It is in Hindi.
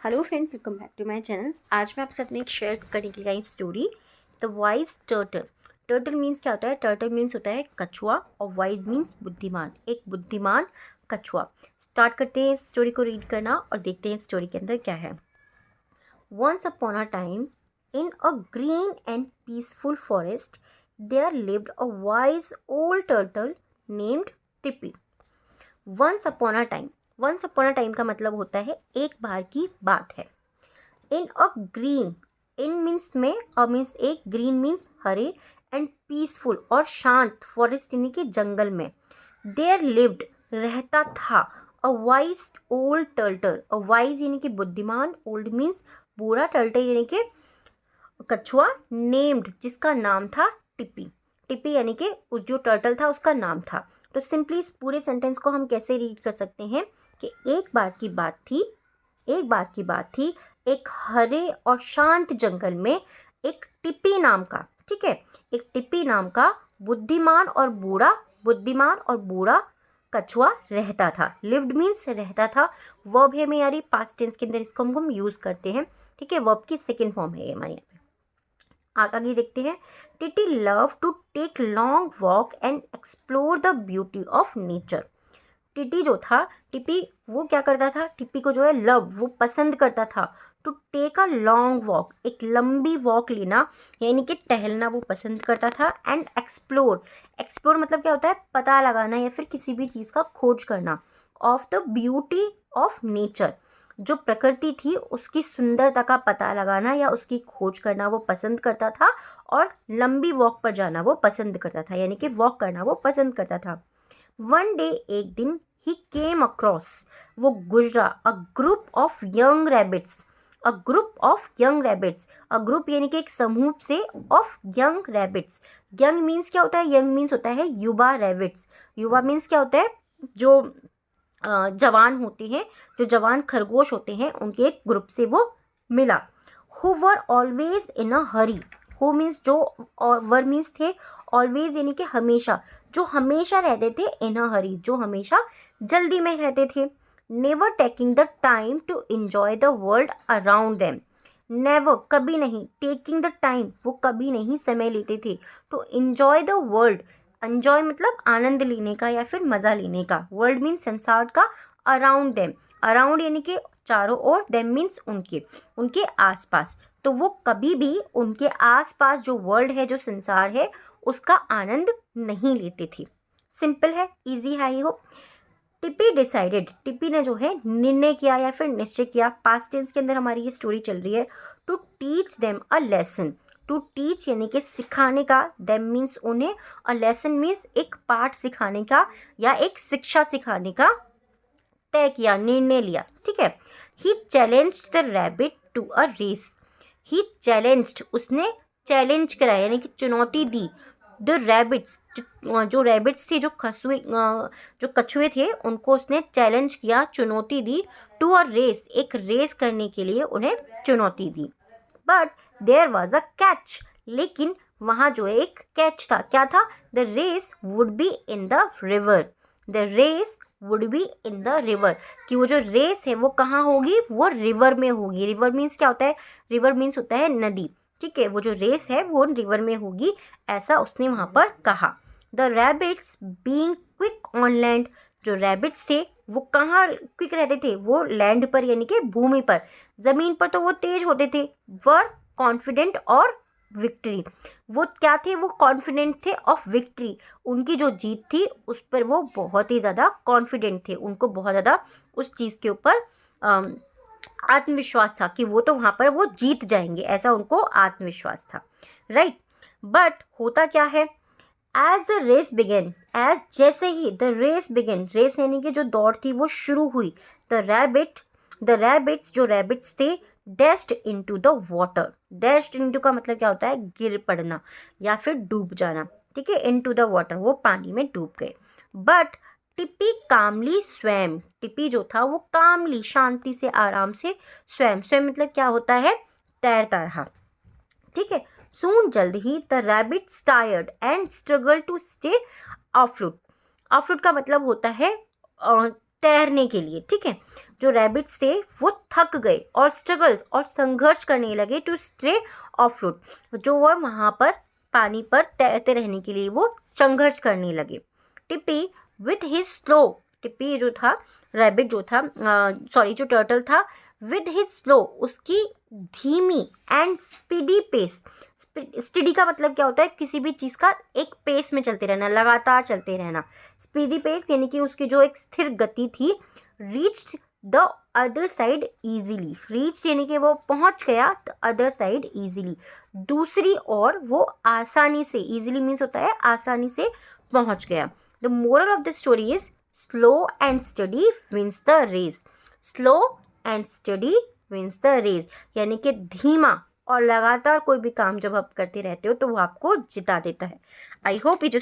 Hello friends, welcome back to my channel. आज मैं आपके साथ में एक शेयर करने के लिए I story, the wise turtle. Turtle means क्या होता है? टर्टल मीन्स होता है कछुआ, और वाइज मीन्स बुद्धिमान, एक बुद्धिमान कछुआ। स्टार्ट करते हैं इस स्टोरी को रीड करना और देखते हैं स्टोरी के अंदर क्या है। Once upon a time in a green and peaceful forest there lived a wise old turtle named Tippy. Once upon a time, once upon a time का मतलब होता है एक बार की बात है। इन अ ग्रीन, इन मीन्स में, अ मीन्स एक, green means Hare, and peaceful और शांत, फॉरेस्ट यानी कि जंगल में। देयर लिव्ड रहता था, अ wise old turtle. A wise यानी कि बुद्धिमान, ओल्ड मीन्स बूढ़ा, टर्टल यानी कि कछुआ, नेम्ड जिसका नाम था टिप्पी। टिप्पी यानी कि उस जो टर्टल था उसका नाम था। तो सिंपली इस पूरे सेंटेंस को हम कैसे रीड कर सकते हैं कि एक बार की बात थी, एक बार की बात थी, एक हरे और शांत जंगल में एक टिप्पी नाम का, ठीक है, एक टिप्पी नाम का बुद्धिमान और बूढ़ा कछुआ रहता था। लिव्ड मीन्स रहता था, वर्ब है मेरी पास्ट टेंस के अंदर, इसको हम यूज करते हैं, ठीक है, वर्ब की सेकेंड फॉर्म है ये हमारे यहाँ पे। आगे देखते हैं। Titi love to take long walk and explore the beauty of nature. Titi जो था, टिप्पी, वो क्या करता था? टिप्पी को जो है लव, वो पसंद करता था, to take a long walk, एक लंबी वॉक लेना यानी कि टहलना वो पसंद करता था। एंड एक्सप्लोर, एक्सप्लोर मतलब क्या होता है? पता लगाना या फिर किसी भी चीज़ का खोज करना। Of the beauty of nature, जो प्रकृति थी उसकी सुंदरता का पता लगाना या उसकी खोज करना वो पसंद करता था, और लंबी वॉक पर जाना वो पसंद करता था, यानी कि वॉक करना वो पसंद करता था। वन डे, एक दिन, ही केम अक्रॉस, वो गुजरा, a group of young rabbits, a group of young rabbits, a group यानी कि एक समूह से, of young rabbits. Young means क्या होता है? यंग मीन्स होता है युवा रैबिट्स। युवा मीन्स क्या होता है? जो जवान होते हैं, जो जवान खरगोश होते हैं, उनके एक ग्रुप से वो मिला। Who were always in a Hari, who means जो, और वर मीन्स थे, ऑलवेज यानी कि हमेशा, जो हमेशा रहते थे, इन अ हरी जो हमेशा जल्दी में रहते थे। Never taking the time to enjoy the world around them, never कभी नहीं, टेकिंग द टाइम वो कभी नहीं समय लेते थे, to enjoy the world, enjoy मतलब आनंद लेने का या फिर मज़ा लेने का, वर्ल्ड मीन्स संसार का, अराउंड देम, अराउंड यानी कि चारों ओर, देम मीन्स उनके, उनके आसपास। तो वो कभी भी उनके आसपास जो वर्ल्ड है, जो संसार है, उसका आनंद नहीं लेते थे। सिंपल है, इजी है, ही हो। टिप्पी डिसाइडेड, टिप्पी ने जो है निर्णय किया या फिर निश्चय किया, पास्ट टेंस के अंदर हमारी ये स्टोरी चल रही है, to teach them a lesson. To teach यानी कि सिखाने का, देम मीन्स उन्हें, अ लेसन मीन्स एक पाठ सिखाने का या एक शिक्षा सिखाने का तय किया, निर्णय लिया, ठीक है। He challenged the rabbit to a race, he challenged, उसने चैलेंज कराया यानी कि चुनौती दी, द रैबिट्स, जो रैबिट्स थे, जो खसुए, जो कछुए थे, उनको उसने चैलेंज किया, चुनौती दी, टू अ रेस, एक रेस करने के लिए उन्हें चुनौती दी। But there was a catch, लेकिन वहाँ जो एक कैच था, क्या था? The race would be in the river, the race would be in the river, कि वो जो रेस है वो कहाँ होगी? वो रिवर में होगी। रिवर मीन्स क्या होता है? रिवर मीन्स होता है नदी, ठीक है, वो जो रेस है वो रिवर में होगी, ऐसा उसने वहाँ पर कहा। The rabbits being quick on land, जो रैबिट्स थे वो कहाँ क्विक रहते थे? वो लैंड पर यानी कि भूमि पर, ज़मीन पर तो वो तेज होते थे। वर कॉन्फिडेंट और विक्ट्री, वो क्या थे? वो कॉन्फिडेंट थे ऑफ विक्ट्री, उनकी जो जीत थी उस पर वो बहुत ही ज़्यादा कॉन्फिडेंट थे, उनको बहुत ज़्यादा उस चीज़ के ऊपर आत्मविश्वास था कि वो तो वहाँ पर वो जीत जाएंगे, ऐसा उनको आत्मविश्वास था, राइट। बट होता क्या है? As the race begin, as जैसे ही द रेस बिगेन, रेस यानी कि जो दौड़ थी वो शुरू हुई, द रैबिट्स जो रैबिट्स थे, dashed into the water, dashed into का मतलब क्या होता है? गिर पड़ना या फिर डूब जाना, ठीक है, इनटू द वाटर, वो पानी में डूब गए। बट टिप्पी कामली स्वयं, टिप्पी जो था वो कामली, शांति से, आराम से, स्वयं, स्वयं मतलब क्या होता है? तैरता रहा, ठीक है। सून, जल्द ही, the rabbits tired and struggle to stay afloat, afloat का मतलब होता है तैरने के लिए, ठीक है। जो रैबिट्स थे वो थक गए और स्ट्रगल्स और संघर्ष करने लगे टू स्टे ऑफ रोड, जो वह वहाँ पर पानी पर तैरते रहने के लिए वो संघर्ष करने लगे। टिप्पी विथ हिज स्लो, टिप्पी जो था रैबिट जो था सॉरी जो टर्टल था, विद हिज स्लो, उसकी धीमी एंड स्पीडी पेस, स्टडी का मतलब क्या होता है, किसी भी चीज़ का एक पेस में चलते रहना, लगातार चलते रहना। स्पीडी पेस यानी कि उसकी जो एक स्थिर गति थी। Reached the other side easily, reach यानी कि वो पहुंच गया द अदर साइड ईजीली, दूसरी ओर वो आसानी से, ईजीली मीन्स होता है आसानी से पहुंच गया। The moral of the story is slow and steady wins the race, slow and steady wins the race, यानी कि धीमा और लगातार कोई भी काम जब आप करते रहते हो तो वो आपको जिता देता है। आई होप ये जो